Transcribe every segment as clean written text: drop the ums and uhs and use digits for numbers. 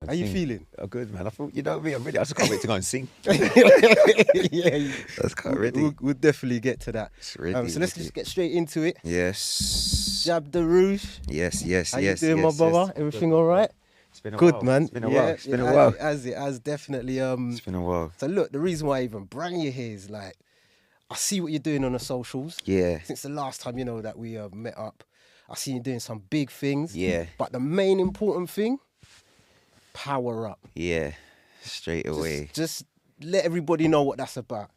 How you feeling? Oh, good, man. I thought, you know me, I'm ready. I just can't wait to go and sing. Yeah, That's kind of ready. We'll definitely get to that. It's ready. So let's just get straight into it. Yes. Jab Derouche. Yes. How you doing, my brother? Everything all right? It's been a Good, while. man. It's been a while. It's been a while. It has definitely. It's been a while. So look, the reason why I even bring you here is like, I see what you're doing on the socials. Yeah. Since the last time, that we met up, I see you doing some big things. Yeah. But the main important thing, power up. Yeah. Straight away. Just let everybody know what that's about.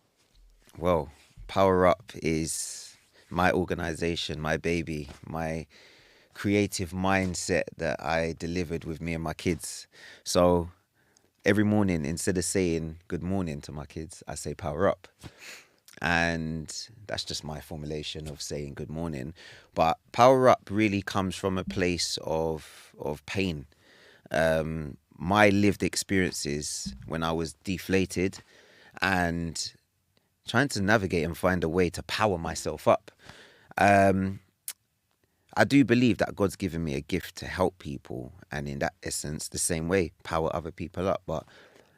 Well, Power Up is my organization, my baby, my creative mindset that I delivered with me and my kids. So every morning, instead of saying good morning to my kids, I say power up. And that's just my formulation of saying good morning. But power up really comes from a place of pain. My lived experiences when I was deflated and trying to navigate and find a way to power myself up. I do believe that God's given me a gift to help people, and in that essence, the same way, power other people up. But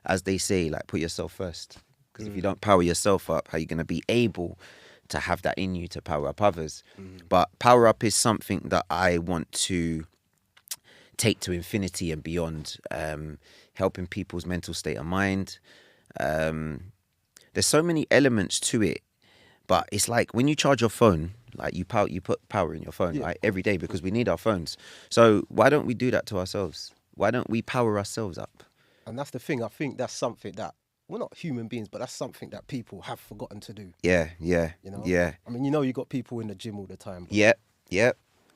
as they say, like, put yourself first. Because if you don't power yourself up, how are you going to be able to have that in you to power up others? But power up is something that I want to take to infinity and beyond, helping people's mental state of mind. There's so many elements to it, but it's like when you charge your phone, like you put power in your phone, right, every day, because we need our phones. So why don't we do that to ourselves? Why don't we power ourselves up? And that's the thing. I think that's something that we're not human beings, but that's something that people have forgotten to do. Yeah. I mean, you got people in the gym all the time. Yeah.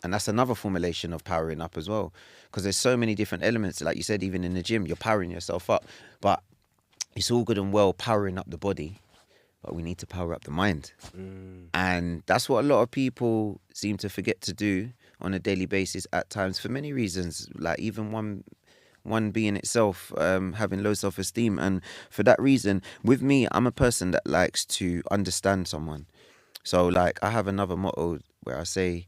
And that's another formulation of powering up as well, because there's so many different elements. Like you said, even in the gym, you're powering yourself up. But it's all good and well powering up the body, but we need to power up the mind. And that's what a lot of people seem to forget to do on a daily basis at times, for many reasons, like even one being itself, having low self-esteem. And for that reason, with me, I'm a person that likes to understand someone. So like I have another motto where I say,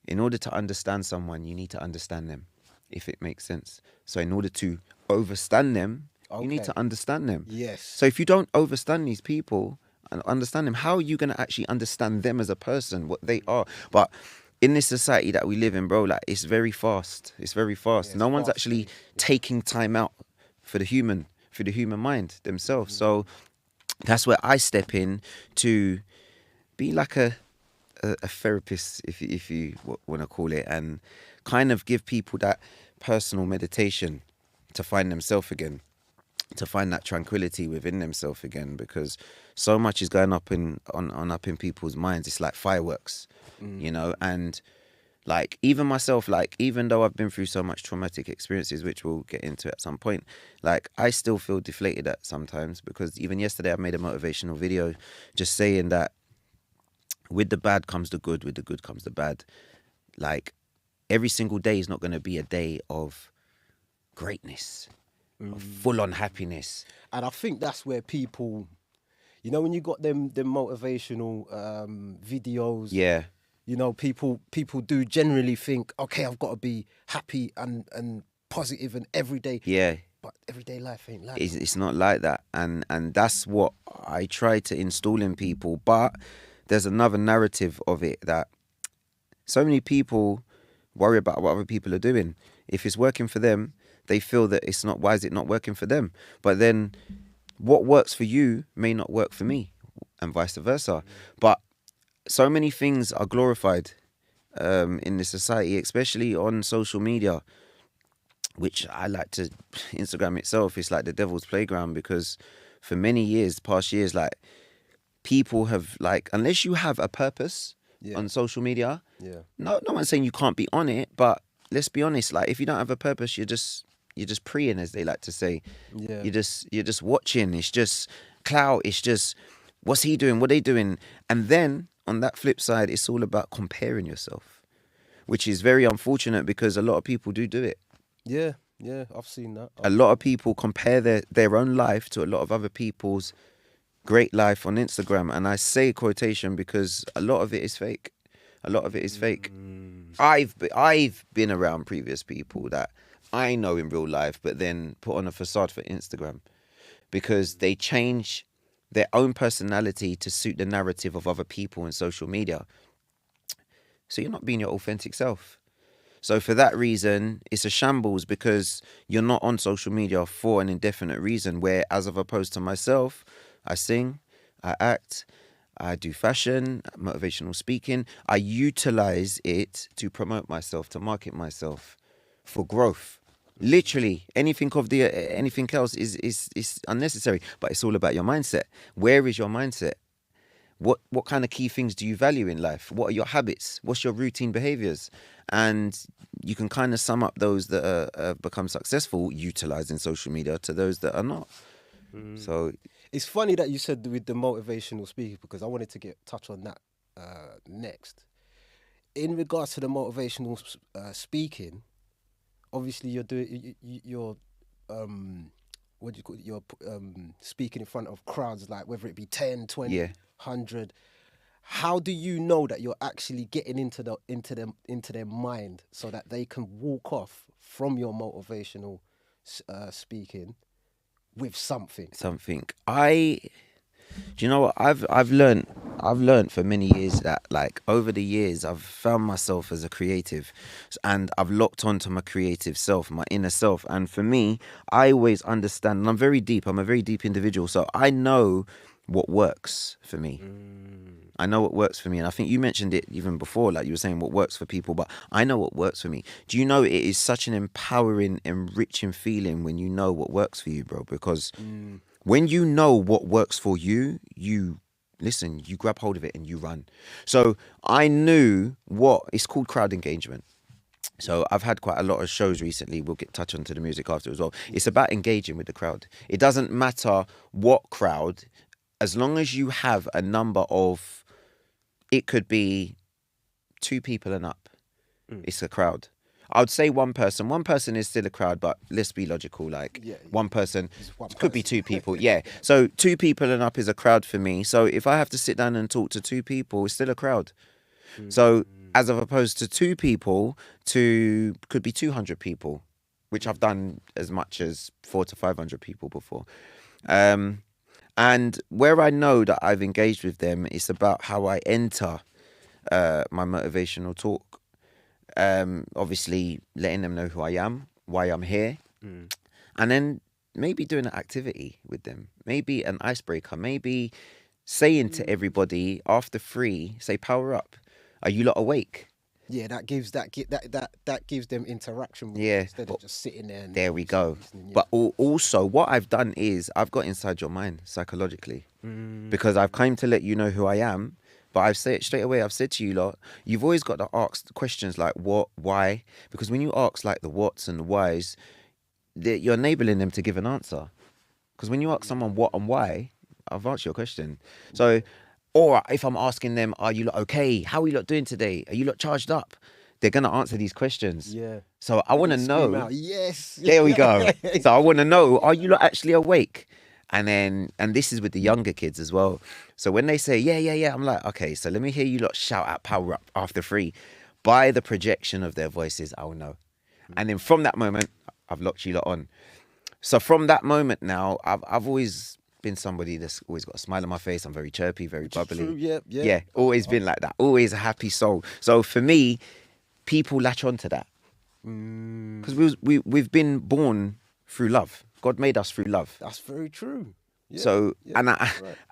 in order to understand someone, you need to understand them, if it makes sense. So in order to overstand them, you need to understand them. Yes. So if you don't overstand these people and understand them, how are you going to actually understand them as a person, what they are? But in this society that we live in, bro, like it's very fast. It's very fast. Yeah, no one's actually taking time out for the human mind themselves. So that's where I step in to be like a therapist, if you want to call it, and kind of give people that personal meditation to find themselves again, to find that tranquility within themselves again, because so much is going up in people's minds. It's like fireworks, and like even myself, like even though I've been through so much traumatic experiences, which we'll get into at some point, like I still feel deflated at sometimes, because even yesterday I made a motivational video just saying that with the bad comes the good, with the good comes the bad. Like every single day is not going to be a day of greatness, of full-on happiness. And I think that's where people, when you got them motivational videos, people do generally think, okay, I've got to be happy and positive and every day. Yeah. But everyday life ain't like that. It's not like that. And that's what I try to install in people. But there's another narrative of it that so many people worry about what other people are doing. If it's working for them, they feel that it's not, why is it not working for them? But then what works for you may not work for me, and vice versa. But so many things are glorified in this society, especially on social media, which I like to, Instagram itself is like the devil's playground, because for many years, past years, like people have, like, unless you have a purpose on social media, no one's saying you can't be on it, but let's be honest, like if you don't have a purpose, you're just preying, as they like to say. You're just watching. It's just clout. It's just, what's he doing? What are they doing? And then on that flip side, it's all about comparing yourself, which is very unfortunate, because a lot of people do it. Yeah, I've seen that. A lot of people compare their own life to a lot of other people's great life on Instagram. And I say quotation because a lot of it is fake. A lot of it is fake. I've been around previous people that I know in real life, but then put on a facade for Instagram, because they change their own personality to suit the narrative of other people in social media. So you're not being your authentic self. So for that reason, it's a shambles, because you're not on social media for an indefinite reason, where as opposed to myself, I sing, I act, I do fashion, motivational speaking. I utilize it to promote myself, to market myself for growth. Literally, anything else is unnecessary, but it's all about your mindset. Where is your mindset? What kind of key things do you value in life? What are your habits? What's your routine behaviors? And you can kind of sum up those that are become successful utilizing social media to those that are not. So it's funny that you said with the motivational speaker, because I wanted to touch on that next. In regards to the motivational speaking, obviously you're doing you're what do you call it? You're speaking in front of crowds, like whether it be 10, 20, 100. How do you know that you're actually getting into their mind so that they can walk off from your motivational speaking with something? Do you know what I've learned for many years that, like, over the years I've found myself as a creative, and I've locked onto my creative self, my inner self. And for me, I always understand, and I'm a very deep individual, so I know what works for me. I know what works for me. And I think you mentioned it even before, like you were saying what works for people, but I know what works for me. Do you know it is such an empowering, enriching feeling when you know what works for you, bro? Because when you know what works for you, you grab hold of it and you run. So I knew it's called crowd engagement. So I've had quite a lot of shows recently. We'll touch onto the music after as well. It's about engaging with the crowd. It doesn't matter what crowd, as long as you have a number of, it could be 2 people and up. It's a crowd. I would say one person. One person is still a crowd, but let's be logical. Like, one person could be 2 people. Yeah. So 2 people and up is a crowd for me. So if I have to sit down and talk to 2 people, it's still a crowd. So as opposed to 2 people could be 200 people, which I've done as much as 400 to 500 people before. And where I know that I've engaged with them, it's about how I enter my motivational talk. Obviously letting them know who I am, why I'm here, and then maybe doing an activity with them, maybe an icebreaker, maybe saying to everybody after 3, say, power up. Are you lot awake? Yeah, that gives them interaction with you instead of just sitting there. And there we go. But also, what I've done is I've got inside your mind psychologically, because I've come to let you know who I am. But I've said it straight away. I've said to you lot, you've always got to ask questions like what, why, because when you ask like the whats and the whys, you're enabling them to give an answer. Because when you ask someone what and why, I've answered your question. So, or if I'm asking them, are you lot okay? How are you lot doing today? Are you lot charged up? They're going to answer these questions. Yeah. So I want to know. Out, yes. There we go. So I want to know, are you lot actually awake? And this is with the younger kids as well. So when they say, yeah, I'm like, okay, so let me hear you lot shout out power up after 3. By the projection of their voices, I will know. And then from that moment, I've locked you lot on. So from that moment now, I've always been somebody that's always got a smile on my face. I'm very chirpy, very bubbly. True, yeah. Always been like that. Always a happy soul. So for me, people latch on to that. Because we've been born through love. God made us through love. That's very true. Yeah, so,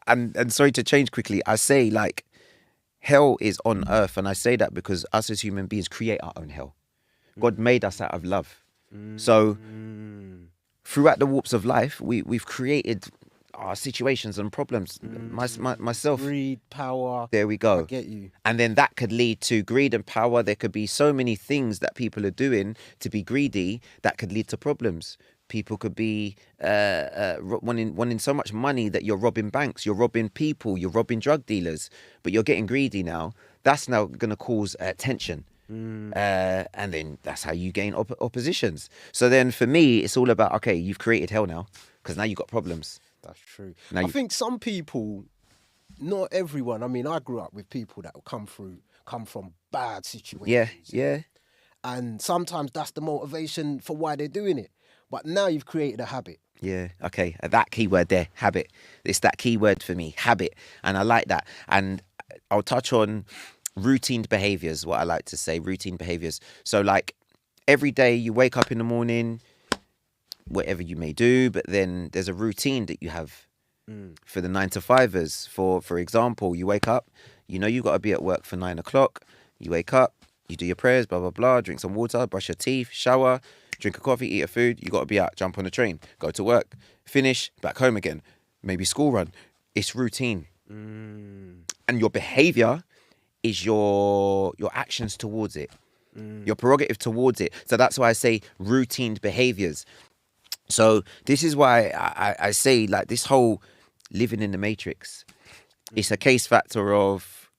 and sorry to change quickly, I say like hell is on earth. And I say that because us as human beings create our own hell. God made us out of love. So throughout the warps of life, we've created our situations and problems. Myself. Greed, power. There we go. I get you. And then that could lead to greed and power. There could be so many things that people are doing to be greedy that could lead to problems. People could be wanting so much money that you're robbing banks, you're robbing people, you're robbing drug dealers, but you're getting greedy now. That's now going to cause tension. And then that's how you gain oppositions. So then for me, it's all about, okay, you've created hell now because now you've got problems. That's true. I think some people, not everyone, I mean, I grew up with people that come from bad situations. Yeah. And sometimes that's the motivation for why they're doing it. But now you've created a habit. Yeah, okay. That keyword there, habit. It's that keyword for me, habit. And I like that. And I'll touch on routine behaviors, what I like to say, routine behaviors. So like every day you wake up in the morning, whatever you may do, but then there's a routine that you have for the 9-to-5ers. For example, you wake up, you know you got to be at work for 9 o'clock. You wake up, you do your prayers, blah, blah, blah, drink some water, brush your teeth, shower, drink a coffee, eat a food. You got to be out, jump on a train, go to work, finish, back home again, maybe school run. It's routine. And your behavior is your actions towards it, your prerogative towards it. So that's why I say routine behaviors. So this is why I say like this whole living in the matrix, it's a case factor of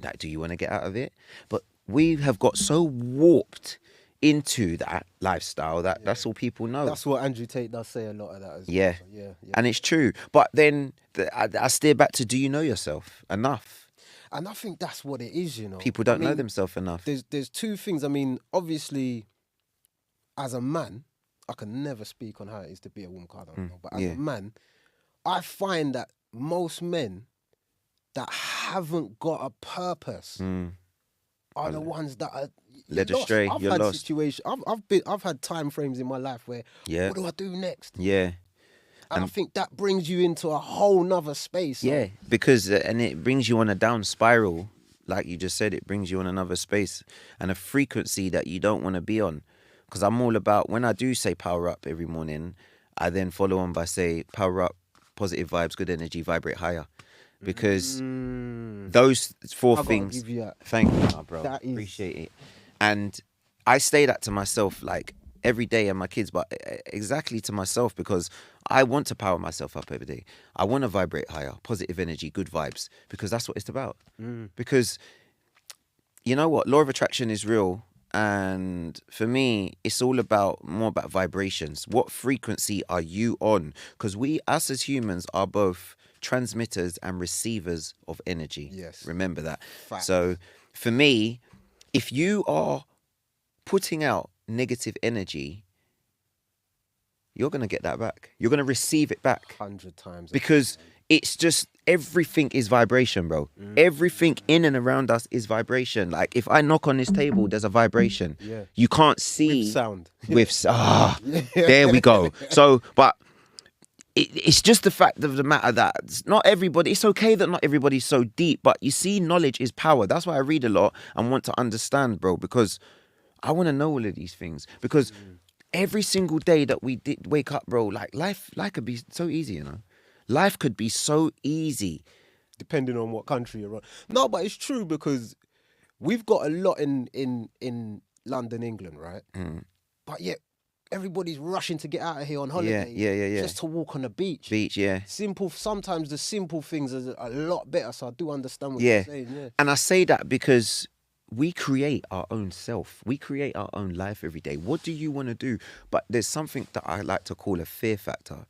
like, do you want to get out of it? But we have got so warped into that lifestyle that's all people know. That's what Andrew Tate does say a lot of that as well. Yeah. And it's true. But then I steer back to, do you know yourself enough? And I think that's what it is, you know. People don't know themselves enough. There's two things. I mean, obviously, as a man, I can never speak on how it is to be a woman, I don't know. But as a man, I find that most men that haven't got a purpose are the ones that are led astray. I've You're had lost. situations. I've had time frames in my life where what do I do next? Yeah. And I think that brings you into a whole nother space. Yeah, because and it brings you on a down spiral, like you just said. It brings you on another space and a frequency that you don't want to be on. Because I'm all about, when I do say power up every morning, I then follow on by say power up, positive vibes, good energy, vibrate higher. Because those four things. Give you that. Thank you, bro. Appreciate it. And I say that to myself like every day, and my kids, but exactly to myself, because I want to power myself up every day. I want to vibrate higher, positive energy, good vibes, because that's what it's about. Because you know what, law of attraction is real. And for me, it's all more about vibrations. What frequency are you on? Because us as humans are both transmitters and receivers of energy. Yes. Remember that. Fact. So for me, if you are putting out negative energy, you're going to get that back. You're going to receive it back 100 times. Because it's just, everything is vibration, bro. Everything in and around us is vibration. Like if I knock on this table, there's a vibration. Yeah. You can't see. With sound. There we go. So, but it's just the fact of the matter that not everybody, it's okay that not everybody's so deep, but you see, knowledge is power. That's why I read a lot and want to understand, bro, because I want to know all of these things. Because every single day that we wake up, bro, like life could be so easy, you know. Life could be so easy. Depending on what country you're on. No, but it's true, because we've got a lot in London, England, right? But yet everybody's rushing to get out of here on holiday. Yeah. Just to walk on the beach. Sometimes the simple things are a lot better, so I do understand what you're saying. Yeah. And I say that because we create our own self. We create our own life every day. What do you want to do? But there's something that I like to call a fear factor.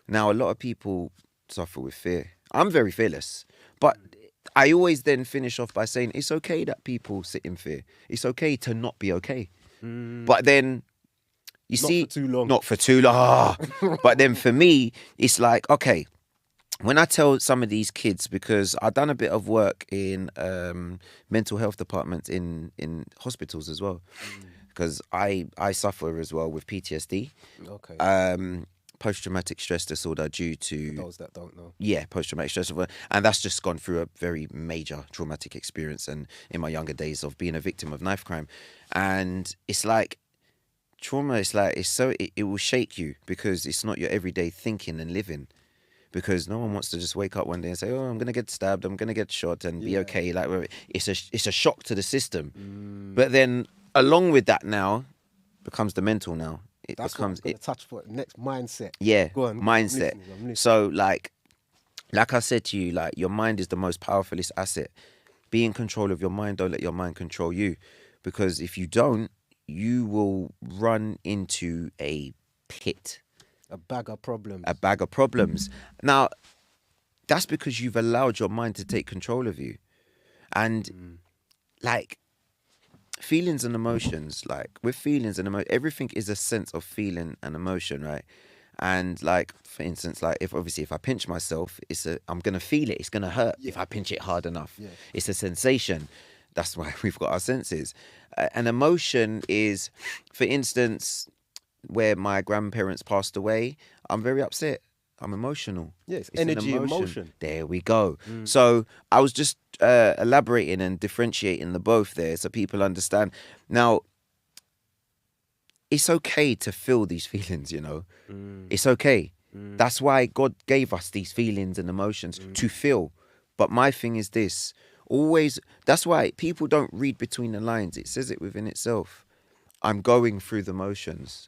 Now, a lot of people suffer with fear. I'm very fearless. But I always then finish off by saying it's okay that people sit in fear. It's okay to not be okay. But then, you see... Not for too long. Not for too long. But then for me, it's like, okay, when I tell some of these kids, because I've done a bit of work in mental health departments in hospitals as well. Because I suffer as well with PTSD. Okay. Post-traumatic stress disorder due to... For those that don't know. Yeah, post-traumatic stress disorder. And that's just gone through a very major traumatic experience, and in my younger days of being a victim of knife crime. And it's like, trauma is like, it will shake you, because it's not your everyday thinking and living. Because no one wants to just wake up one day and say, oh, I'm going to get stabbed, I'm going to get shot and be okay. Like, it's a shock to the system. But then along with that now becomes the mental now. That's becomes what I'm touch for next mindset. Yeah, go on, mindset. I'm listening. So like I said to you, like your mind is the most powerfulest asset. Be in control of your mind. Don't let your mind control you, because if you don't, you will run into a pit. A bag of problems. Now, that's because you've allowed your mind to take control of you. And like, feelings and emotions, like with feelings and everything is a sense of feeling and emotion, right? And like, for instance, like if I pinch myself, I'm gonna feel it. It's gonna hurt if I pinch it hard enough. Yeah. It's a sensation. That's why we've got our senses. An emotion is, for instance, where my grandparents passed away, I'm very upset. I'm emotional. Yeah, it's energy, emotion. There we go. So I was just elaborating and differentiating the both there so people understand. Now, it's okay to feel these feelings, you know. It's okay. That's why God gave us these feelings and emotions to feel. But my thing is this. Always, that's why people don't read between the lines. It says it within itself. I'm going through the motions.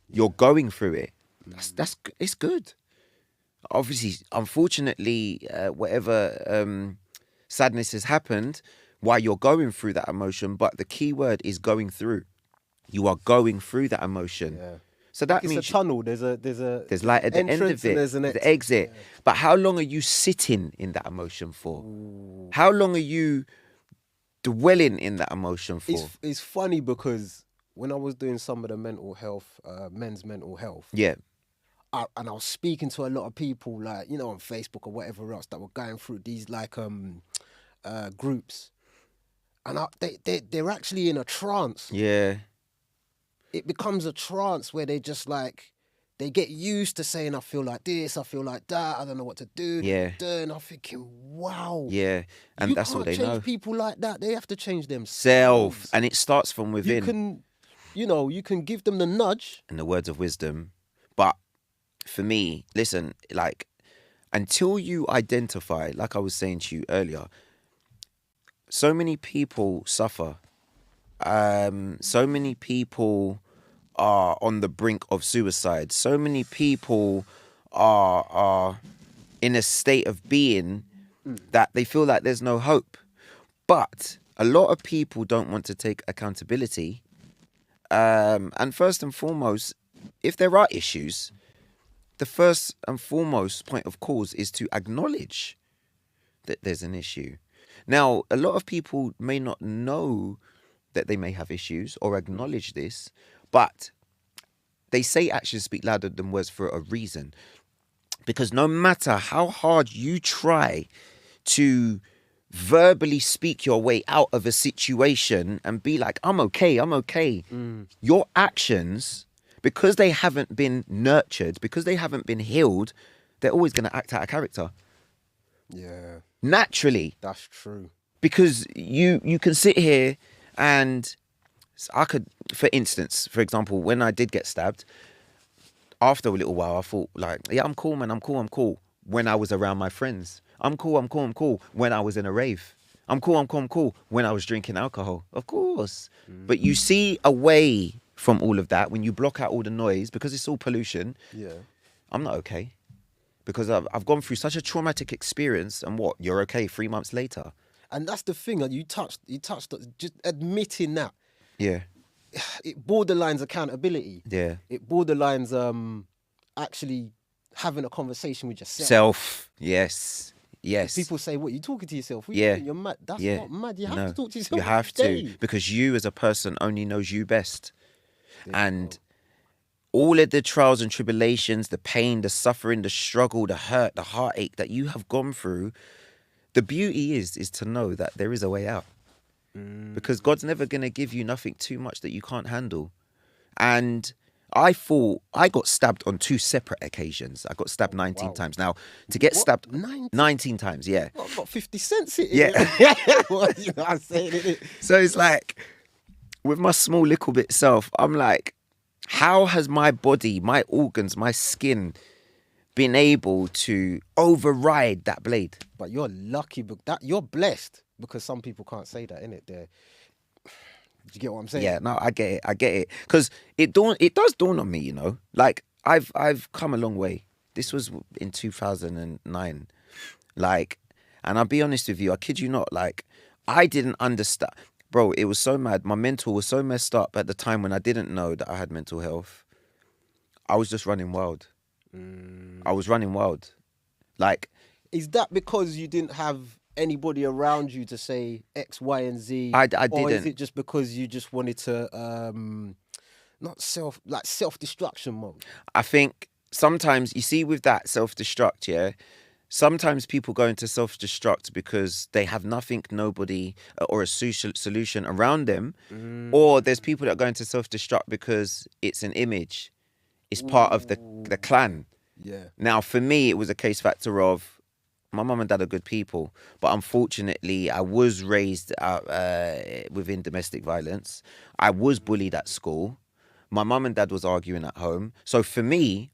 You're going through it. It's good. Obviously, unfortunately, whatever sadness has happened while you're going through that emotion, but the key word is going through. You are going through that emotion. Yeah. So that means it's a tunnel. There's light at the end of it. There's an exit. Yeah. But how long are you sitting in that emotion for? Ooh. How long are you dwelling in that emotion for? It's funny because when I was doing some of the mental health, men's mental health, yeah, and I was speaking to a lot of people, like, you know, on Facebook or whatever else, that were going through these like groups, and they're actually in a trance. Yeah, it becomes a trance where they just like, they get used to saying, I feel like this, I feel like that, I don't know what to do. Yeah. And I'm thinking, wow. Yeah. And that's all they know. You can't change people like that. They have to change themselves. And it starts from within. You can give them the nudge. And the words of wisdom. But for me, listen, like, until you identify, like I was saying to you earlier, so many people suffer. So many people are on the brink of suicide. So many people are in a state of being that they feel like there's no hope. But a lot of people don't want to take accountability. And first and foremost, if there are issues, the first and foremost point of cause is to acknowledge that there's an issue. Now, a lot of people may not know that they may have issues or acknowledge this, but they say actions speak louder than words for a reason. Because no matter how hard you try to verbally speak your way out of a situation and be like, I'm okay. Your actions, because they haven't been nurtured, because they haven't been healed, they're always going to act out of character. Yeah. Naturally. That's true. Because you can sit here and I could, for example, when I did get stabbed, after a little while, I thought like, yeah, I'm cool, man. I'm cool. When I was around my friends, I'm cool. When I was in a rave, I'm cool. When I was drinking alcohol, of course. But you see away from all of that, when you block out all the noise, because it's all pollution. Yeah, I'm not okay. Because I've gone through such a traumatic experience, and what, you're okay 3 months later. And that's the thing that you touched just admitting that. Yeah. It borderlines accountability. Yeah. It borderlines actually having a conversation with yourself. Yes. People say, what, you talking to yourself? You're mad. That's not mad. You have to talk to yourself. You have to, because you as a person only knows you best. And all of the trials and tribulations, the pain, the suffering, the struggle, the hurt, the heartache that you have gone through, the beauty is to know that there is a way out. Because God's never going to give you nothing too much that you can't handle. And I thought I got stabbed on 2 separate occasions. I got stabbed 19 times. Now, to get stabbed 19 times, yeah. I've got 50 cents in it. Yeah. You know what I'm saying? So it's like, with my small little bit self, I'm like, how has my body, my organs, my skin been able to override that blade? But you're lucky, that you're blessed, because some people can't say that, innit? Do you get what I'm saying? Yeah, no, I get it. Because it does dawn on me, you know. Like, I've come a long way. This was in 2009. Like, and I'll be honest with you, I kid you not, like, I didn't understand. Bro, it was so mad. My mental was so messed up at the time when I didn't know that I had mental health. I was just running wild. I was running wild. Like, is that because you didn't have anybody around you to say X, Y, and Z? I didn't. Or is it just because you just wanted to not self-destruction mode? I think sometimes, you see, with that self-destruct, yeah, sometimes people go into self-destruct because they have nothing, nobody, or a solution around them. Or there's people that go into self-destruct because it's an image. It's part of the clan. Yeah. Now, for me, it was a case factor of my mum and dad are good people, but unfortunately, I was raised within domestic violence. I was bullied at school. My mum and dad was arguing at home. So for me,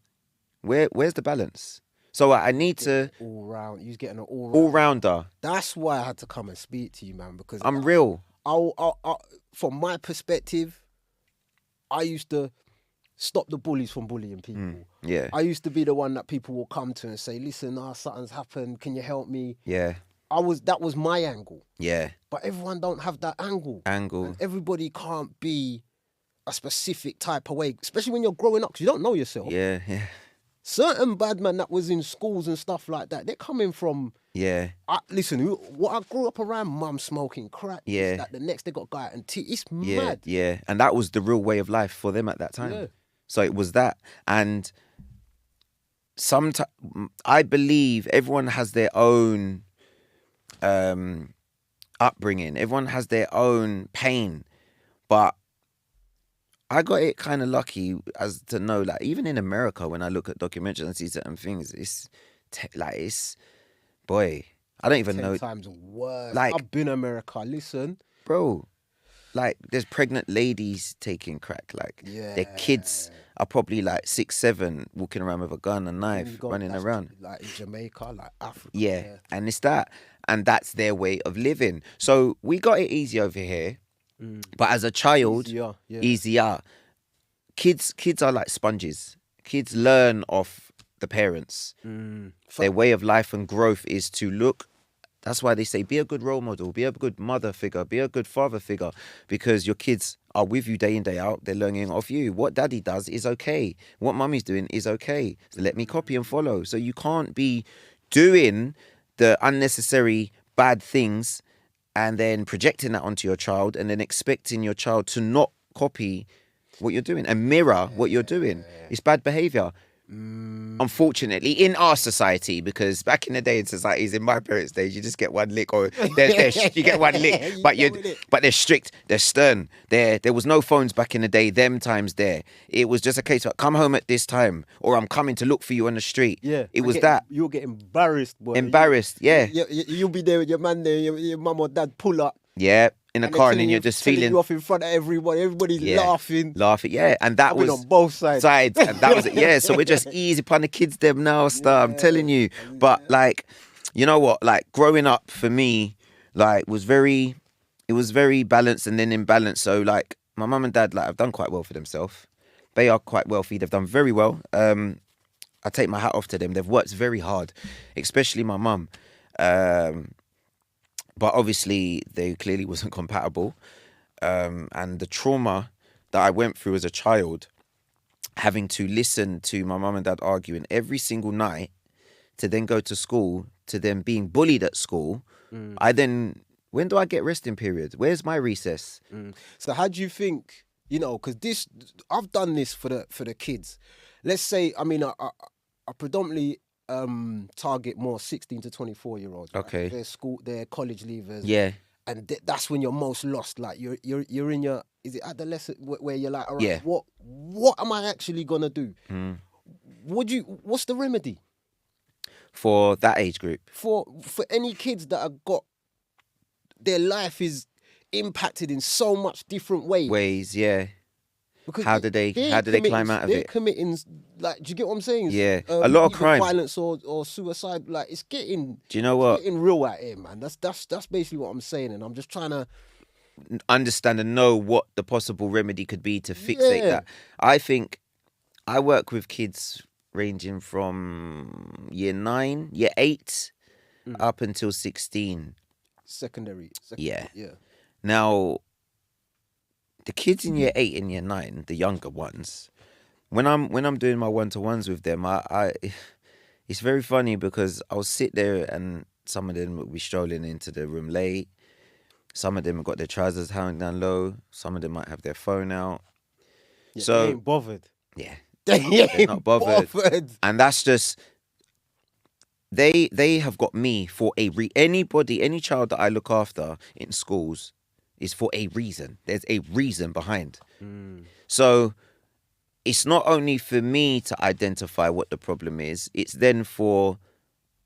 where's the balance? So I need to all round. You're getting an all rounder. That's why I had to come and speak to you, man, because I'm real. From my perspective, I used to stop the bullies from bullying people. Yeah. I used to be the one that people will come to and say, "Listen, something's happened. Can you help me?" Yeah. That was my angle. Yeah. But everyone don't have that angle. And everybody can't be a specific type of way, especially when you're growing up, because you don't know yourself. Yeah. Certain bad men that was in schools and stuff like that, they're coming from... Yeah. Listen, what I grew up around, mum smoking crack. Yeah. That the next they got guy and tea. It's Yeah. mad. Yeah. And that was the real way of life for them at that time. Yeah. So it was that. And sometimes I believe everyone has their own upbringing. Everyone has their own pain. But I got it kind of lucky as to know, like, even in America, when I look at documentaries and see certain things, it's boy, I don't even 10 know. times worse. Like, I've been in America. Listen, bro, like, there's pregnant ladies taking crack. Like, their kids are probably like 6, 7, walking around with a gun and knife, running around. Like in Jamaica, like Africa. Yeah, and it's that. And that's their way of living. So we got it easy over here. But as a child, easier. Kids are like sponges. Kids learn off the parents. Their way of life and growth is to look. That's why they say be a good role model, be a good mother figure, be a good father figure, because your kids are with you day in, day out. They're learning off you. What daddy does is okay. What mummy's doing is okay. So let me copy and follow. So you can't be doing the unnecessary bad things and then projecting that onto your child and then expecting your child to not copy what you're doing and mirror what you're doing. It's bad behavior. Unfortunately, in our society, because back in the day in societies, in my parents' days, you just get one lick, or you get one lick, but they're strict, they're stern. There was no phones back in the day. Them times there, it was just a case of come home at this time, or I'm coming to look for you on the street. Yeah, it was that. You'll get embarrassed, boy. You'll be there with your man there, your mum or dad pull up. Yeah. In a car, and then you're just feeling you off in front of everybody. Everybody's laughing, yeah, and that was on both sides, and that was it. Yeah, so we're just easy upon the kids them now, I'm telling you. But like, you know what? Like, growing up for me, like, was very balanced and then imbalanced. So like, my mum and dad, like, have done quite well for themselves. They are quite wealthy. They've done very well. I take my hat off to them. They've worked very hard, especially my mum. But obviously, they clearly wasn't compatible. And the trauma that I went through as a child, having to listen to my mum and dad arguing every single night, to then go to school, to then being bullied at school, when do I get resting periods? Where's my recess? So how do you think, because I've done this for the kids. Let's say, I mean, I predominantly... target more 16 to 24-year-olds. Right? Okay. They're college leavers. Yeah. And that's when you're most lost. Like you're in your, is it adolescent where you're like, all right, what am I actually gonna do? What's the remedy for that age group? For any kids that have got their life is impacted in so much different ways. Yeah. Because how do they climb out of it? They're committing, like, do you get what I'm saying? Yeah, a lot of crime, violence or suicide. Like, it's getting. Do you know what? It's getting real out here, man. That's basically what I'm saying, and I'm just trying to understand and know what the possible remedy could be to fixate that. I think I work with kids ranging from year 9, year 8, up until 16. Secondary. Yeah. Now, the kids in year 8 and year 9, the younger ones, when I'm doing my one-to-ones with them, I it's very funny because I'll sit there and Some of them will be strolling into the room late. Some of them have got their trousers hanging down low. Some of them might have their phone out. Yeah, So they ain't bothered. Yeah, They're not bothered. And that's just they have got me for any child that I look after in schools is for a reason. There's a reason behind. So it's not only for me to identify what the problem is, it's then for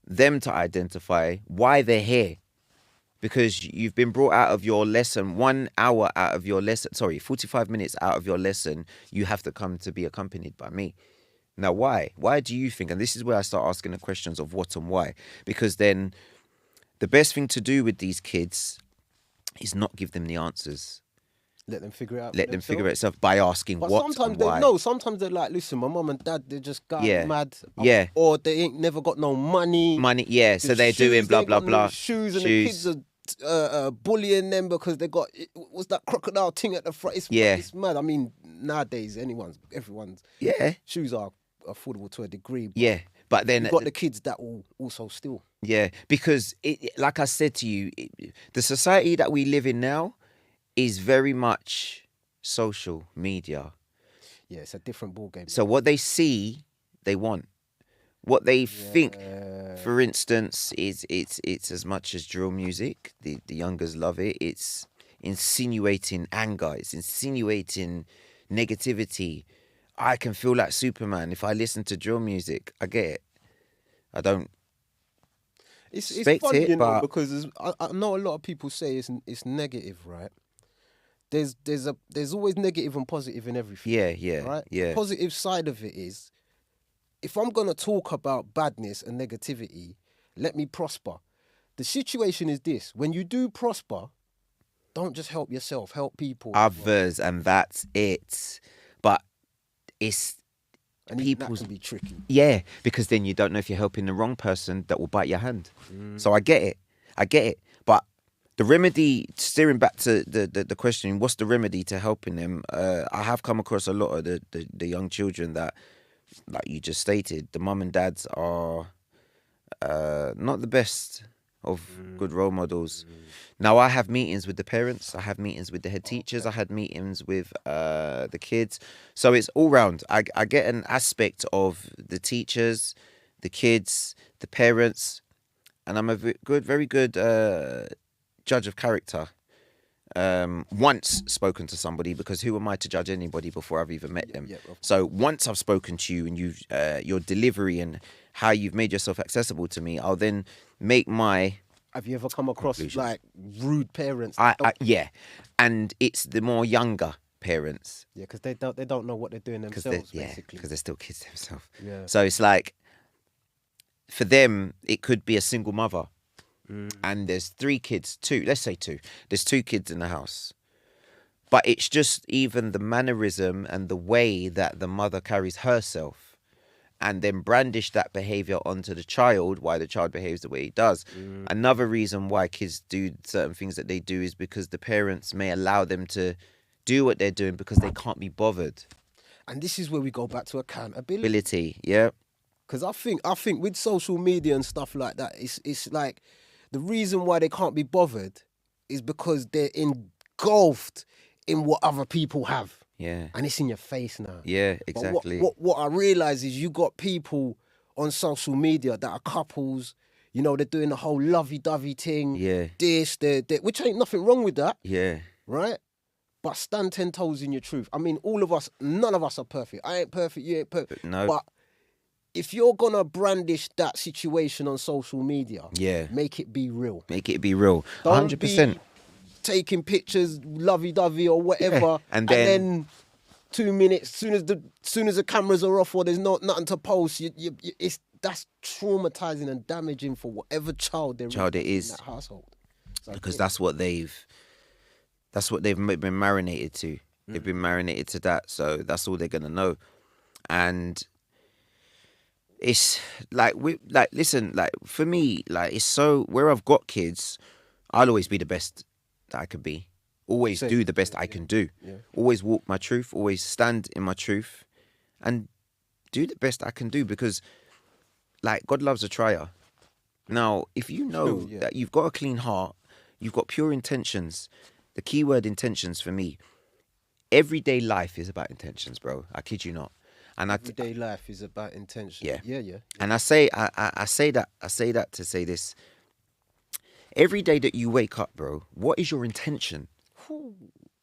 them to identify why they're here. Because you've been brought out of your lesson, 1 hour out of your lesson, 45 minutes out of your lesson, you have to come to be accompanied by me. Now, why? Why do you think? And this is where I start asking the questions of what and why. Because then the best thing to do with these kids is not give them the answers. Let them figure it out. Let them figure it out by asking what sometimes and why. Sometimes they're like, listen, my mum and dad, they just got mad. Yeah. Or they ain't never got no money. Yeah. So they're doing blah, blah, blah. No shoes, and the kids are bullying them because they got, what's that crocodile thing at the front? It's mad. I mean, nowadays, everyone's shoes are affordable to a degree. But then you've got the kids that will also steal. Yeah, because like I said to you, the society that we live in now is very much social media. Yeah, it's a different ballgame. So what they see, they want. What they think, for instance, is it's as much as drill music. The youngers love it. It's insinuating anger. It's insinuating negativity. I can feel like Superman if I listen to drill music. I get it. I don't. It's funny, because I know a lot of people say it's negative, right? There's always negative and positive in everything. Yeah. Right? The positive side of it is, if I'm gonna talk about badness and negativity, let me prosper. The situation is this: when you do prosper, don't just help yourself, help people. Others, and that's it. But it's that can be tricky. Yeah, because then you don't know if you're helping the wrong person that will bite your hand. So I get it. But the remedy, steering back to the question, what's the remedy to helping them? I have come across a lot of the young children that, like you just stated, the mum and dads are not the best of good role models. Now, I have meetings with the parents. I have meetings with the head teachers. I had meetings with the kids. So it's all round. I get an aspect of the teachers, the kids, the parents, and I'm a very good judge of character. Once spoken to somebody, because who am I to judge anybody before I've even met them? So once I've spoken to you and your delivery and how you've made yourself accessible to me, I'll then make my... Have you ever come across like rude parents? Yeah, and it's the more younger parents. Yeah, because they don't know what they're doing themselves, basically. Because they're still kids themselves. Yeah. So it's like, for them, it could be a single mother. And there's 3 kids, let's say 2. There's 2 kids in the house. But it's just even the mannerism and the way that the mother carries herself, and then brandish that behavior onto the child, why the child behaves the way he does. Another reason why kids do certain things that they do is because the parents may allow them to do what they're doing because they can't be bothered. And this is where we go back to accountability. Yeah. Because I think with social media and stuff like that, it's like the reason why they can't be bothered is because they're engulfed in what other people have. Yeah. And it's in your face now. Yeah, exactly. But what I realise is you got people on social media that are couples, they're doing the whole lovey-dovey thing. Yeah. Which ain't nothing wrong with that. Yeah. Right? But stand 10 toes in your truth. I mean, all of us, none of us are perfect. I ain't perfect, you ain't perfect. No. But if you're going to brandish that situation on social media, make it be real. Make it be real. Don't 100%. Be taking pictures, lovey-dovey or whatever, Yeah. And then 2 minutes, soon as the cameras are off or there's nothing to post, that's traumatizing and damaging for whatever child it is in that household. So because that's what they've been marinated to. They've been marinated to that, so that's all they're gonna know. And it's listen, for me, it's so, where I've got kids, I'll always be the best that I could be. Always do the best I can do. Yeah. Always walk my truth. Always stand in my truth, and do the best I can do, because, God loves a trier. Now, if you know that you've got a clean heart, you've got pure intentions, the key word intentions for me, everyday life is about intentions, bro. I kid you not. And everyday life is about intention. Yeah. And I say that to say this. Every day that you wake up, bro, what is your intention?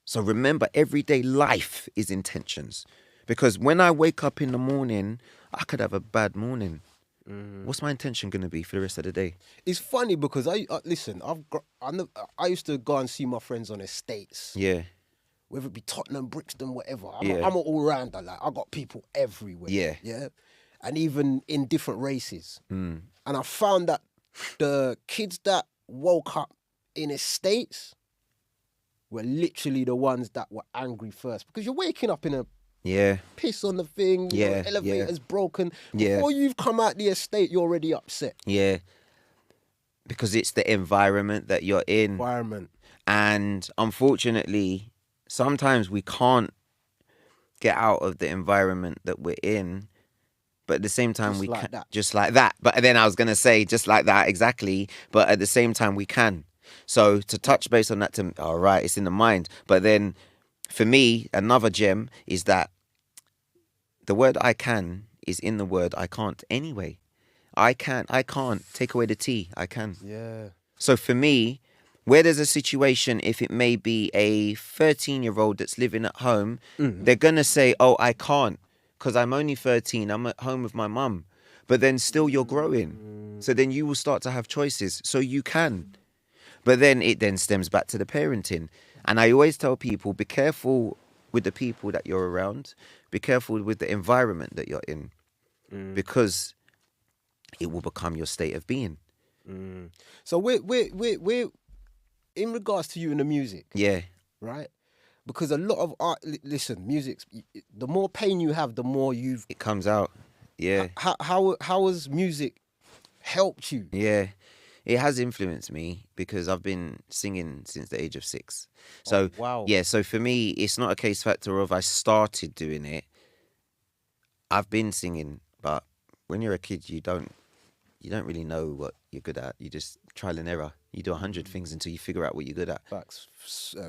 So remember, everyday life is intentions. Because when I wake up in the morning, I could have a bad morning. What's my intention going to be for the rest of the day? It's funny because I used to go and see my friends on estates. Yeah. Whether it be Tottenham, Brixton, whatever. I'm an all-rounder. Like, I got people everywhere. Yeah. And even in different races. And I found that the kids that woke up in estates were literally the ones that were angry first. Because you're waking up in a piss on the thing, your elevator's broken. Before you've come out the estate, you're already upset. Yeah. Because it's the environment that you're in. And unfortunately, sometimes we can't get out of the environment that we're in. But at the same time, we can. Just like that. But then I was going to say, just like that, exactly. But at the same time, we can. So to touch base on that, all right, it's in the mind. But then for me, another gem is that the word I can is in the word I can't anyway. I can't take away the T. I can. Yeah. So for me, where there's a situation, if it may be a 13-year-old that's living at home, they're going to say, oh, I can't because I'm only 13. I'm at home with my mum. But then still you're growing. So then you will start to have choices. So you can. But then it then stems back to the parenting. And I always tell people, be careful with the people that you're around. Be careful with the environment that you're in. Because it will become your state of being. So we're in regards to you and the music. Yeah. Right? Because a lot of art, listen, music's, the more pain you have, the more it comes out. Yeah. How has music helped you? Yeah. It has influenced me because I've been singing since the age of 6. So, wow. Yeah, so for me, it's not a case factor of I started doing it. I've been singing, but when you're a kid, you don't really know what you're good at. You just trial and error. You do 100 things until you figure out what you're good at. Facts.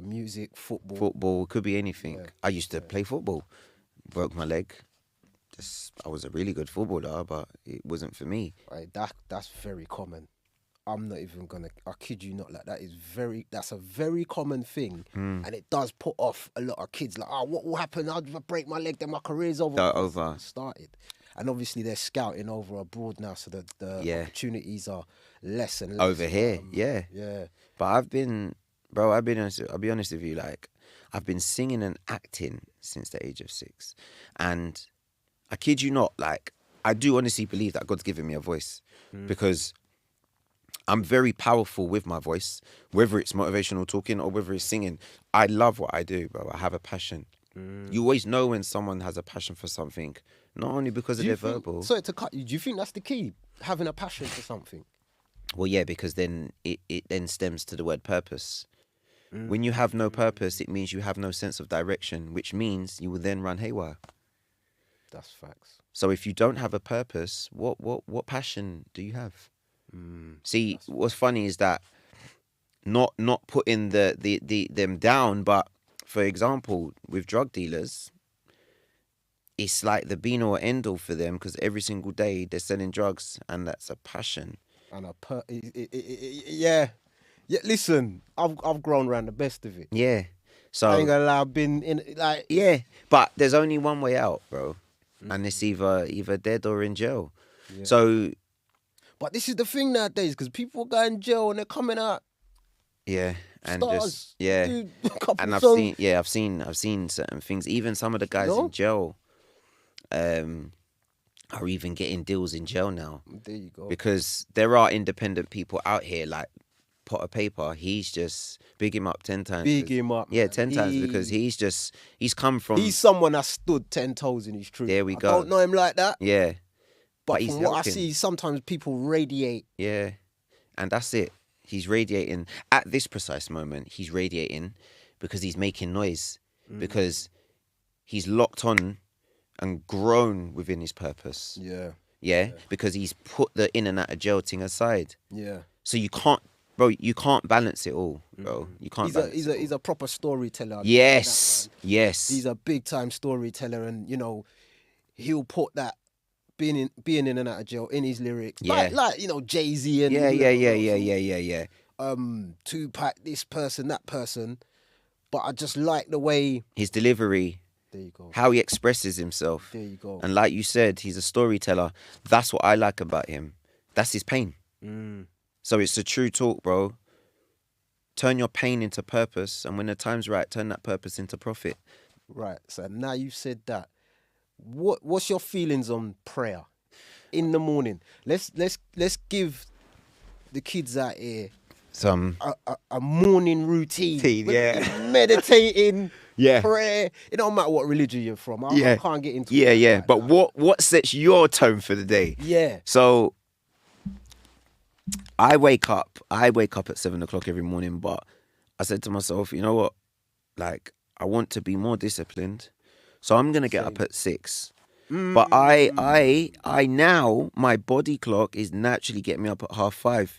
Music, football. Football, could be anything. Yeah. I used to play football. Broke my leg. I was a really good footballer, but it wasn't for me. Right, that's very common. I'm not even gonna. I kid you not. Like that's a very common thing, and it does put off a lot of kids. Like, what will happen? I'll break my leg, then my career's over. Started, and obviously they're scouting over abroad now, so the opportunities are less and less. Over here, yeah. But I'll be honest with you. Like, I've been singing and acting since the age of 6, and I kid you not. Like, I do honestly believe that God's given me a voice because I'm very powerful with my voice, whether it's motivational talking or whether it's singing. I love what I do, bro. I have a passion. You always know when someone has a passion for something, not only because of their verbal. Sorry to cut you. Do you think that's the key? Having a passion for something? Well, yeah, because then it then stems to the word purpose. When you have no purpose, it means you have no sense of direction, which means you will then run haywire. That's facts. So if you don't have a purpose, what passion do you have? See, what's funny is that not putting them down, but for example, with drug dealers, it's like the be all end all for them because every single day they're selling drugs, and that's a passion. And yeah. Listen, I've grown around the best of it. Yeah, so I ain't gonna lie, I've been in like but there's only one way out, bro, and it's either dead or in jail. Yeah. So. But this is the thing nowadays, because people go in jail and they're coming out. Yeah, and stars, and I've seen certain things. Even some of the guys in jail, are even getting deals in jail now. There you go. Because there are independent people out here like Potter Paper. He's just big him up 10 times. Big him up. Yeah, 10 times because he's come from. He's someone that stood 10 toes in his truth. There we go. I don't know him like that. Yeah. But from what I see, sometimes people radiate. Yeah, and that's it. He's radiating. At this precise moment, he's radiating because he's making noise. Because he's locked on and grown within his purpose. Yeah. Yeah, because he's put the in and out of jail thing aside. Yeah. So you can't, bro. You can't balance it all, bro. You can't. He's a proper storyteller. Yes, yes. He's a big time storyteller, and you know, he'll put that being in and out of jail in his lyrics. Yeah. Like you know, Jay-Z and Yeah. Tupac, this person, that person. But I just like the way his delivery. There you go. How he expresses himself. There you go. And like you said, he's a storyteller. That's what I like about him. That's his pain. So it's the true talk, bro. Turn your pain into purpose, and when the time's right, turn that purpose into profit. Right. So now you've said that. What's your feelings on prayer in the morning? Let's give the kids out here some a morning routine. Meditating. Yeah. Prayer. It don't matter what religion you're from. I can't get into it. Yeah. But what sets your tone for the day? Yeah. So I wake up at 7 o'clock every morning, but I said to myself, you know what? Like, I want to be more disciplined. So I'm gonna get up at 6. But I now, my body clock is naturally getting me up at 5:30.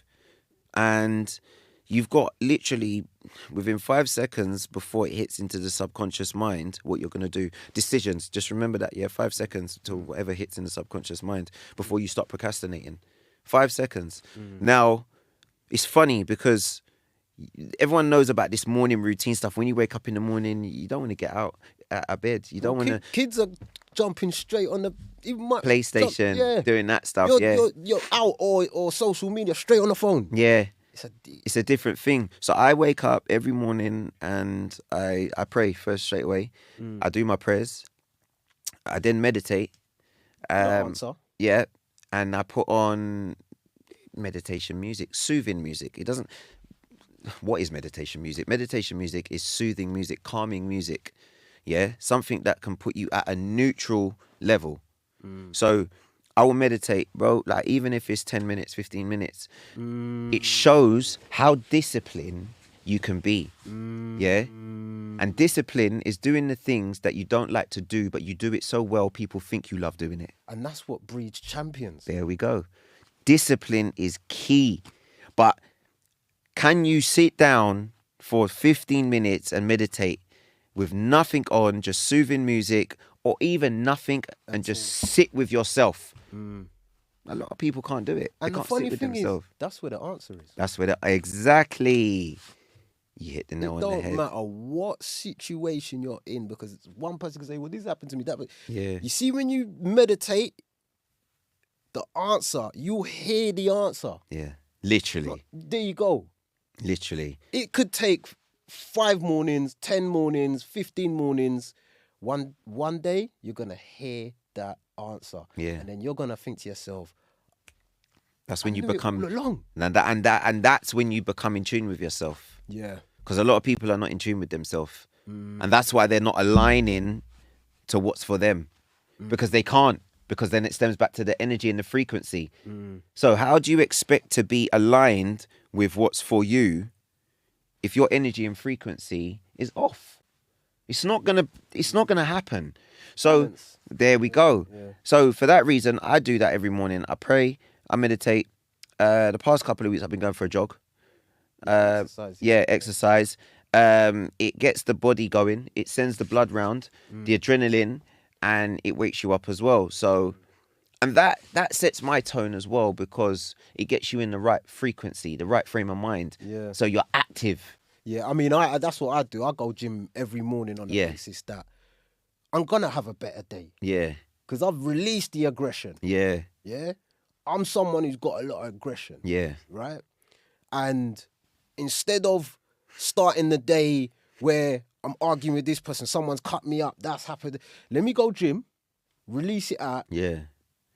And you've got literally within 5 seconds before it hits into the subconscious mind, what you're going to do. Decisions. Just remember that, 5 seconds till whatever hits in the subconscious mind before you stop procrastinating. 5 seconds. Now, it's funny because everyone knows about this morning routine stuff. When you wake up in the morning, you don't want to get out of bed. You don't want to... Kids are jumping straight on the... PlayStation, doing that stuff, You're out or social media, straight on the phone. Yeah. It's a different thing. So I wake up every morning and I pray first straight away. I do my prayers. I then meditate. Answer. Yeah. And I put on meditation music, soothing music. It doesn't... What is meditation music? Meditation music is soothing music, calming music. Yeah. Something that can put you at a neutral level. So I will meditate, bro, like even if it's 10 minutes, 15 minutes, it shows how disciplined you can be. Yeah. And discipline is doing the things that you don't like to do, but you do it so well, people think you love doing it. And that's what breeds champions. There we go. Discipline is key. But can you sit down for 15 minutes and meditate with nothing on, just soothing music, or even nothing, and just sit with yourself? A lot of people can't do it. And they can't the funny sit with thing themselves. is, that's where the answer is. That's where exactly. You hit the nail on the head. It don't matter what situation you're in, because one person can say, well, this happened to me, that. But yeah. You see, when you meditate, the answer, you hear the answer. Yeah. Literally. There you go. Literally. It could take 5 mornings, 10 mornings, 15 mornings. One day, you're going to hear that answer. Yeah. And then you're going to think to yourself, that's when you become... long. And that's when you become in tune with yourself. Yeah. Because a lot of people are not in tune with themselves. And that's why they're not aligning to what's for them. Because they can't. Because then it stems back to the energy and the frequency. So how do you expect to be aligned with what's for you if your energy and frequency is off? It's not gonna happen. So there we go. Yeah. So for that reason, I do that every morning. I pray, I meditate. The past couple of weeks, I've been going for a jog. Exercise. It gets the body going. It sends the blood round, the adrenaline, and it wakes you up as well. So, and that sets my tone as well, because it gets you in the right frequency, the right frame of mind. Yeah. So you're active. Yeah, I mean, that's what I do. I go gym every morning on the basis that I'm going to have a better day. Yeah. Because I've released the aggression. Yeah. Yeah. I'm someone who's got a lot of aggression. Yeah. Right? And instead of starting the day where I'm arguing with this person, someone's cut me up, that's happened, let me go gym, release it out. Yeah.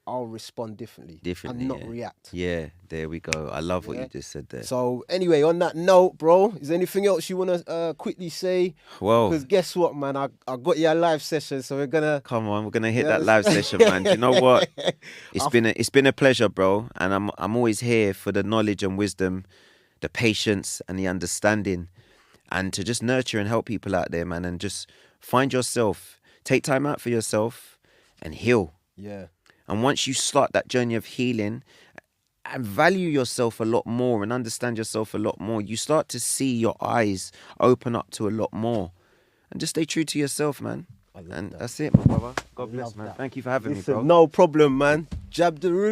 I'll respond differently and not react. Yeah, there we go. I love what you just said there. So anyway, on that note, bro, is there anything else you want to quickly say? Well, because guess what, man, I got you a live session, so we're gonna hit that live session, man. Do you know what? It's been a pleasure, bro, and I'm always here for the knowledge and wisdom, the patience and the understanding, and to just nurture and help people out there, man, and just find yourself, take time out for yourself, and heal. Yeah. And once you start that journey of healing and value yourself a lot more and understand yourself a lot more, you start to see your eyes open up to a lot more. And just stay true to yourself, man. And that's it, my brother. God bless, man. Thank you for having me, bro. No problem, man. Jab Derouche.